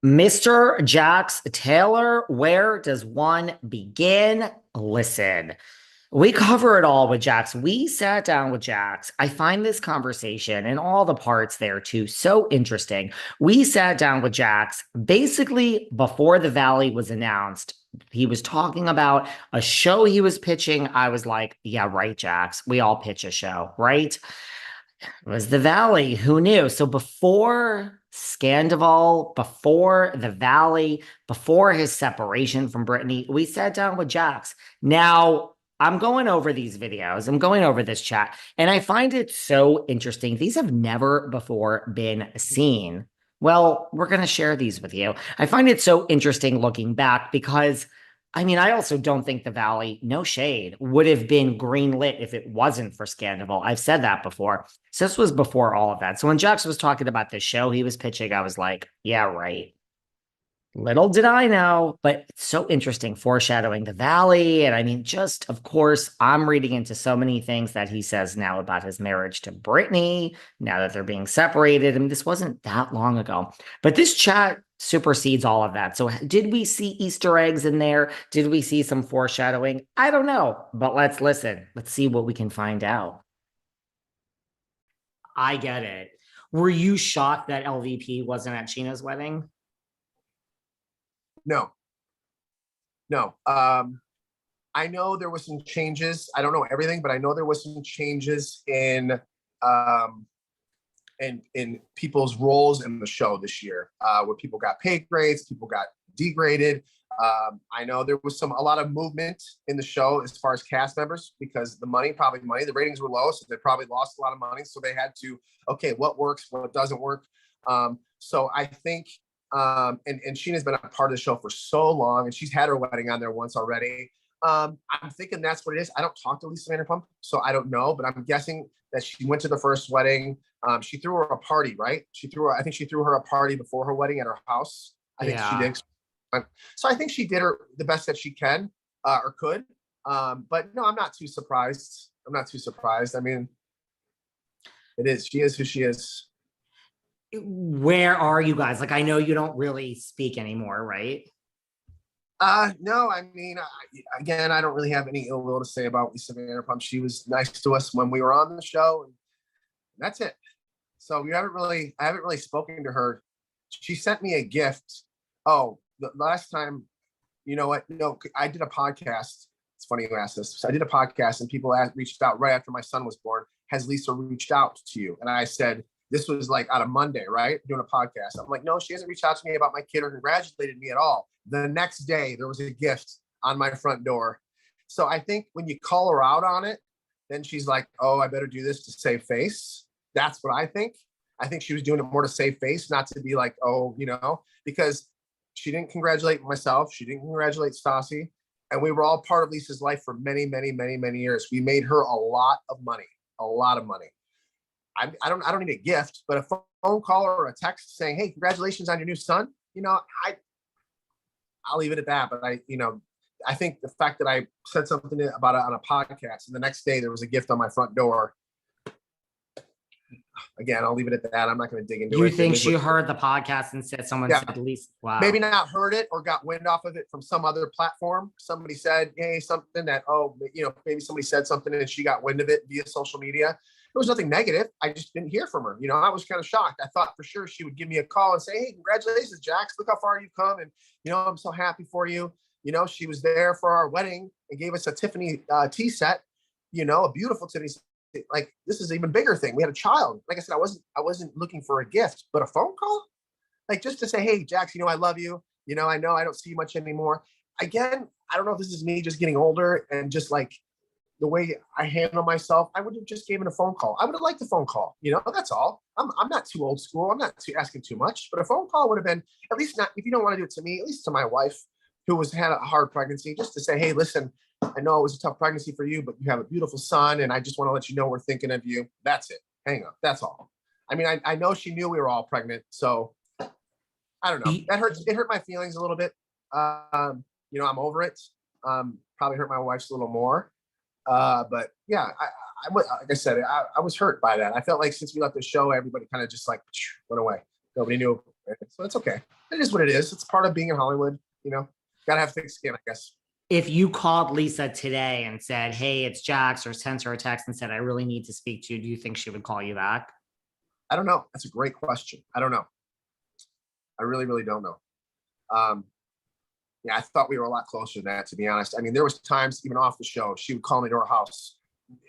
Mr. Jax Taylor, where does one begin? Listen, we cover it all with Jax. We sat down with Jax. I find this conversation and all the parts there too so interesting. We sat down with Jax basically before the Valley was announced. He was talking about a show he was pitching. I was like, yeah, right, Jax. We all pitch a show, right? It was the Valley. Who knew? So before Scandival, before the Valley, before his separation from Brittany, we sat down with Jax. Now, I'm going over these videos. I'm going over this chat, and I find it so interesting. These have never before been seen. Well, we're going to share these with you. I find it so interesting looking back because I mean, I also don't think the Valley, no shade, would have been greenlit if it wasn't for Scandival. I've said that before. So this was before all of that. So when Jax was talking about the show he was pitching, I was like, yeah, right. Little did I know, but it's so interesting foreshadowing the Valley. And I mean, just of course, I'm reading into so many things that he says now about his marriage to Brittany, now that they're being separated. I mean, this wasn't that long ago, but this chat supersedes all of that. So, did we see Easter eggs in there? Did we see some foreshadowing? I don't know, but let's listen. Let's see what we can find out. I get it. Were you shocked that LVP wasn't at Chino's wedding? No, no. I know there was some changes. I don't know everything, but I know there was some changes um, in people's roles in the show this year, where people got pay grades, people got degraded. I know there was a lot of movement in the show as far as cast members because the ratings were low, so they probably lost a lot of money. So they had to, okay, what works, what doesn't work. So I think, and Sheena's been a part of the show for so long, and she's had her wedding on there once already. I'm thinking that's what it is. I don't talk to Lisa Vanderpump, so I don't know, but I'm guessing that she went to the first wedding. She threw her a party, right? I think she threw her a party before her wedding at her house. I think she Yeah. did. So I think she did the best that she can or could. But no, I'm not too surprised. I'm not too surprised. I mean, it is. She is who she is. Where are you guys? Like, I know you don't really speak anymore, right? No, I mean, again, I don't really have any ill will to say about Lisa Vanderpump. She was nice to us when we were on the show, and that's it. So I haven't really spoken to her. She sent me a gift. Oh, the last time, you know what? No, I did a podcast. It's funny you asked this. So I did a podcast, and people reached out right after my son was born. Has Lisa reached out to you? And I said, this was like on a Monday, right? Doing a podcast. I'm like, no, she hasn't reached out to me about my kid or congratulated me at all. The next day, there was a gift on my front door. So I think when you call her out on it, then she's like, oh, I better do this to save face. That's what I think. I think she was doing it more to save face, not to be like, oh, because she didn't congratulate myself. She didn't congratulate Stassi. And we were all part of Lisa's life for many, many, many, many years. We made her a lot of money, a lot of money. I don't need a gift, but a phone call or a text saying, hey, congratulations on your new son. I'll leave it at that. But I think the fact that I said something about it on a podcast and the next day there was a gift on my front door. Again, I'll leave it at that. I'm not going to dig into You it. think she heard the podcast and someone Yeah, said at least, wow. maybe not heard it or got wind off of it from some other platform. Somebody said, hey, something that, maybe somebody said something and she got wind of it via social media. There was nothing negative. I just didn't hear from her. I was kind of shocked. I thought for sure she would give me a call and say, hey, congratulations, Jax. Look how far you've come. And, I'm so happy for you. She was there for our wedding and gave us a Tiffany tea set, a beautiful Tiffany. Like, this is an even bigger thing. We had a child. Like I said, I wasn't looking for a gift, but a phone call, like just to say, hey, Jax, I love you. I know I don't see you much anymore. Again, I don't know if this is me just getting older and just like the way I handle myself. I would have just given a phone call. I would have liked the phone call. That's all. I'm not too old school. I'm not too asking too much, but a phone call would have been, at least, not if you don't want to do it to me, at least to my wife who had a hard pregnancy, just to say, hey, listen, I know it was a tough pregnancy for you, but you have a beautiful son, and I just want to let you know we're thinking of you. That's it. Hang up. That's all. I mean, I know she knew we were all pregnant, so I don't know. That hurts. It hurt my feelings a little bit. I'm over it. Probably hurt my wife's a little more. But yeah, like I said, I was hurt by that. I felt like since we left the show, everybody kind of just like went away. Nobody knew So it's okay. It is what it is. It's part of being in Hollywood. Gotta have thick skin, I guess. If you called Lisa today and said, "Hey, it's Jax," or sent her a text and said, "I really need to speak to you," do you think she would call you back? I don't know. That's a great question. I don't know. I really, really don't know. Um, yeah, I thought we were a lot closer than that, to be honest. I mean, there was times even off the show, she would call me to her house,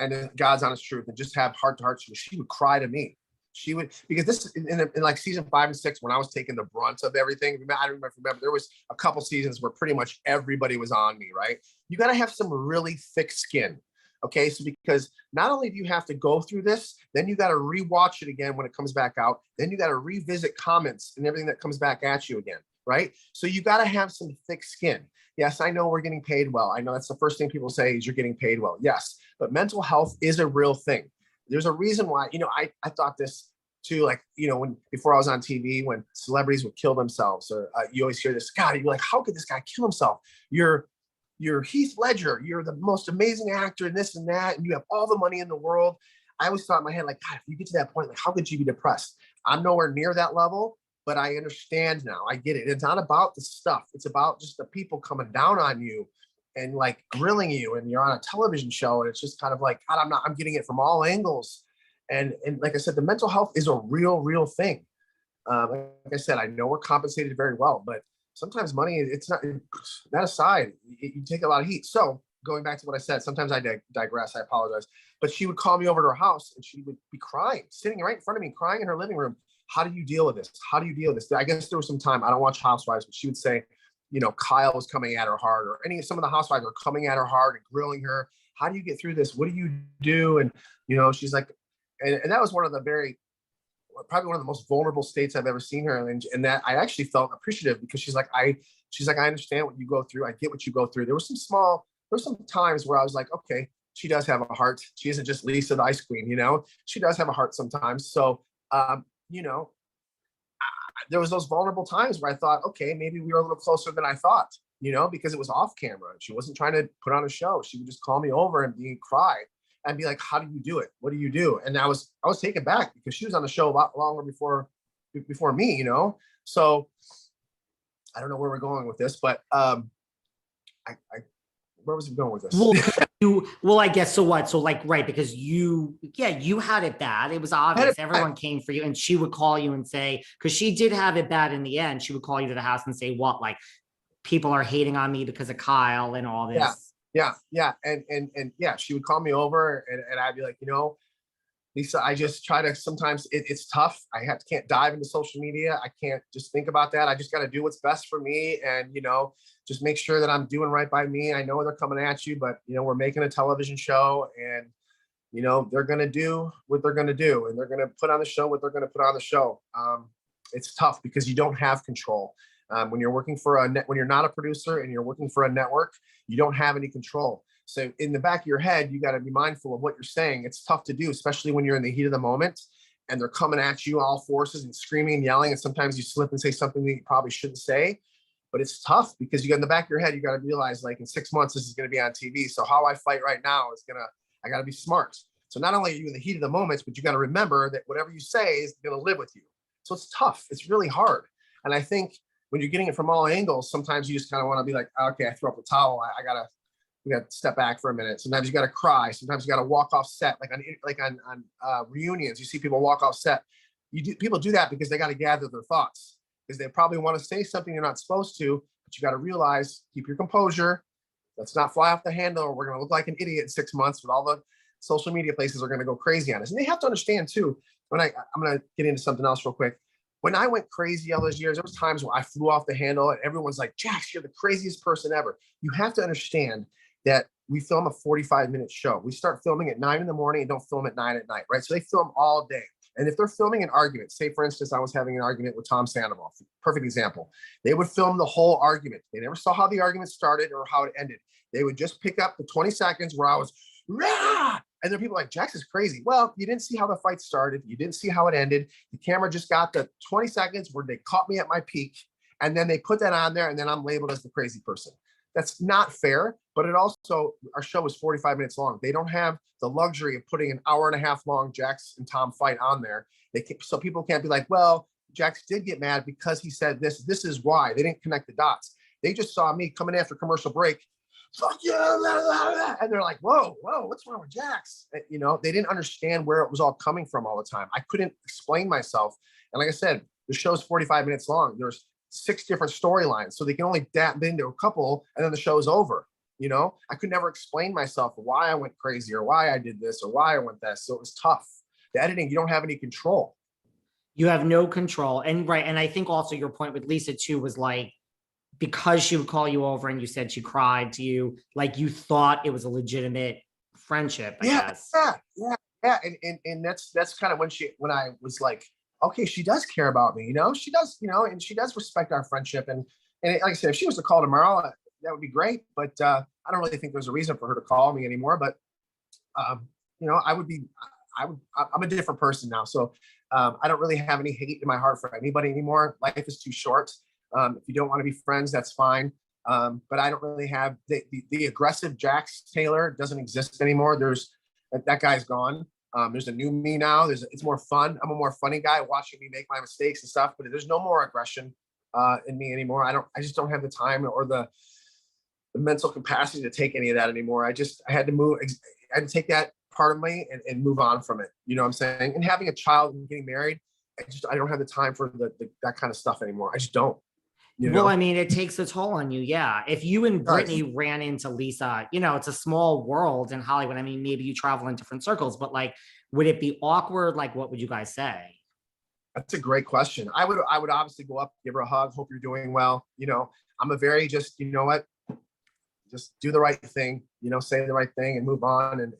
and God's honest truth, and just have heart to heart. She would cry to me. She would, because this in like season 5 and 6, when I was taking the brunt of everything. I don't remember. There was a couple seasons where pretty much everybody was on me. Right? You got to have some really thick skin. Okay, so because not only do you have to go through this, then you got to rewatch it again when it comes back out. Then you got to revisit comments and everything that comes back at you again. Right? So you got to have some thick skin. Yes, I know we're getting paid well. I know that's the first thing people say is you're getting paid well. Yes, but mental health is a real thing. There's a reason why, I thought this too, like, before I was on TV, when celebrities would kill themselves, or you always hear this, God, you're like, how could this guy kill himself? You're Heath Ledger. You're the most amazing actor and this and that, and you have all the money in the world. I always thought in my head, like, God, if you get to that point, like, how could you be depressed? I'm nowhere near that level, but I understand now. I get it. It's not about the stuff. It's about just the people coming down on you and like grilling you, and you're on a television show, and it's just kind of like, God, I'm getting it from all angles. And like I said, the mental health is a real thing. Like I said, I know we're compensated very well, but sometimes money, it's not. That aside, you take a lot of heat. So going back to what I said, sometimes I digress. I apologize. But she would call me over to her house, and she would be crying, sitting right in front of me, crying in her living room. How do you deal with this? How do you deal with this? I guess there was some time. I don't watch Housewives, but she would say, Kyle was coming at her hard, or some of the housewives are coming at her hard and grilling her. How do you get through this? What do you do? And she's like, and that was probably one of the most vulnerable states I've ever seen her in, and that I actually felt appreciative, because she's like, I understand what you go through. I get what you go through. There were some times where I was like, okay, she does have a heart. She isn't just Lisa the Ice Queen, she does have a heart sometimes. So, there was those vulnerable times where I thought, okay, maybe we were a little closer than I thought, because it was off camera. She wasn't trying to put on a show. She would just call me over and cry and be like, how do you do it? What do you do? And I was taken back, because she was on the show a lot longer before me, So I don't know where we're going with this, but where was it going with this? Well, I guess so. What? So like, right, because you had it bad. It was obvious. Everyone came for you, and she would call you and say, because she did have it bad in the end. She would call you to the house and say, what, like, people are hating on me because of Kyle and all this. Yeah. And yeah, she would call me over, and I'd be like, Lisa, I just try to, sometimes it's tough. Can't dive into social media. I can't just think about that. I just got to do what's best for me, and, just make sure that I'm doing right by me. I know they're coming at you, but, we're making a television show, and, they're going to do what they're going to do, and they're going to put on the show what they're going to put on the show. It's tough because you don't have control. When you're working for when you're not a producer and you're working for a network, you don't have any control. So in the back of your head, you got to be mindful of what you're saying. It's tough to do, especially when you're in the heat of the moment and they're coming at you all forces and screaming and yelling. And sometimes you slip and say something that you probably shouldn't say, but it's tough because you got in the back of your head, you got to realize, like, in 6 months, this is going to be on TV. So how I fight right now I got to be smart. So not only are you in the heat of the moments, but you got to remember that whatever you say is going to live with you. So it's tough. It's really hard. And I think when you're getting it from all angles, sometimes you just kind of want to be like, okay, I throw up the towel. We got to step back for a minute. Sometimes you got to cry. Sometimes you got to walk off set, like on reunions. You see people walk off set. People do that because they got to gather their thoughts, because they probably want to say something you're not supposed to, but you got to realize, keep your composure. Let's not fly off the handle, or we're going to look like an idiot in 6 months, with all the social media places are going to go crazy on us. And they have to understand too, I'm going to get into something else real quick. When I went crazy all those years, there was times where I flew off the handle and everyone's like, Jax, you're the craziest person ever. You have to understand that we film a 45-minute show. We start filming at 9 in the morning and don't film at 9 at night, right? So they film all day. And if they're filming an argument, say for instance, I was having an argument with Tom Sandoval, perfect example. They would film the whole argument. They never saw how the argument started or how it ended. They would just pick up the 20 seconds where I was, rah! And then people are like, Jax is crazy. Well, you didn't see how the fight started. You didn't see how it ended. The camera just got the 20 seconds where they caught me at my peak. And then they put that on there, and then I'm labeled as the crazy person. That's not fair, but it also, our show is 45 minutes long. They don't have the luxury of putting an hour and a half long Jax and Tom fight on there. So people can't be like, well, Jax did get mad because he said this. This is why. They didn't connect the dots. They just saw me coming after commercial break. Fuck yeah, blah, blah, blah. And they're like, whoa, what's wrong with Jax? And, you know, they didn't understand where it was all coming from all the time. I couldn't explain myself. And like I said, the show's 45 minutes long. There's 6 different storylines, so they can only dab into a couple, and then the show's over. You know, I could never explain myself why I went crazy or why I did this or why I went that. So it was tough. The editing, you don't have any control. You have no control. And right. And I think also your point with Lisa too was like, because she would call you over and you said she cried to you, like you thought it was a legitimate friendship, I guess. Yeah. And that's kind of when I was like, okay, she does care about me, you know, she does, you know, and she does respect our friendship. And like I said, if she was to call tomorrow, that would be great. But I don't really think there's a reason for her to call me anymore. But you know, I'm a different person now. So I don't really have any hate in my heart for anybody anymore. Life is too short. If you don't want to be friends, that's fine. But I don't really have the aggressive Jax Taylor doesn't exist anymore. That guy's gone. There's a new me now. It's more fun. I'm a more funny guy watching me make my mistakes and stuff, but there's no more aggression in me anymore. I just don't have the time or the mental capacity to take any of that anymore. I had to take that part of me and move on from it. You know what I'm saying? And having a child and getting married, I don't have the time for that kind of stuff anymore. I just don't. You know? Well, I mean, it takes a toll on you. Yeah. If you and Brittany ran into Lisa, you know, it's a small world in Hollywood. I mean, maybe you travel in different circles, but like, would it be awkward? Like, what would you guys say? That's a great question. I would obviously go up, give her a hug, hope you're doing well. You know, I'm a very just, you know what, just do the right thing, you know, say the right thing and move on. And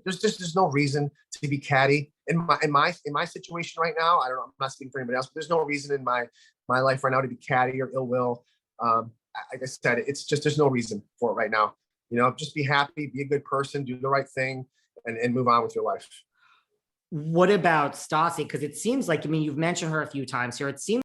there's no reason to be catty in my situation right now. I don't know, I'm not speaking for anybody else, but there's no reason in my life right now to be catty or ill will. Like I said, it's just, there's no reason for it right now. You know, just be happy, be a good person, do the right thing, and move on with your life. What about Stassi? Because it seems like, I mean, you've mentioned her a few times here. It seems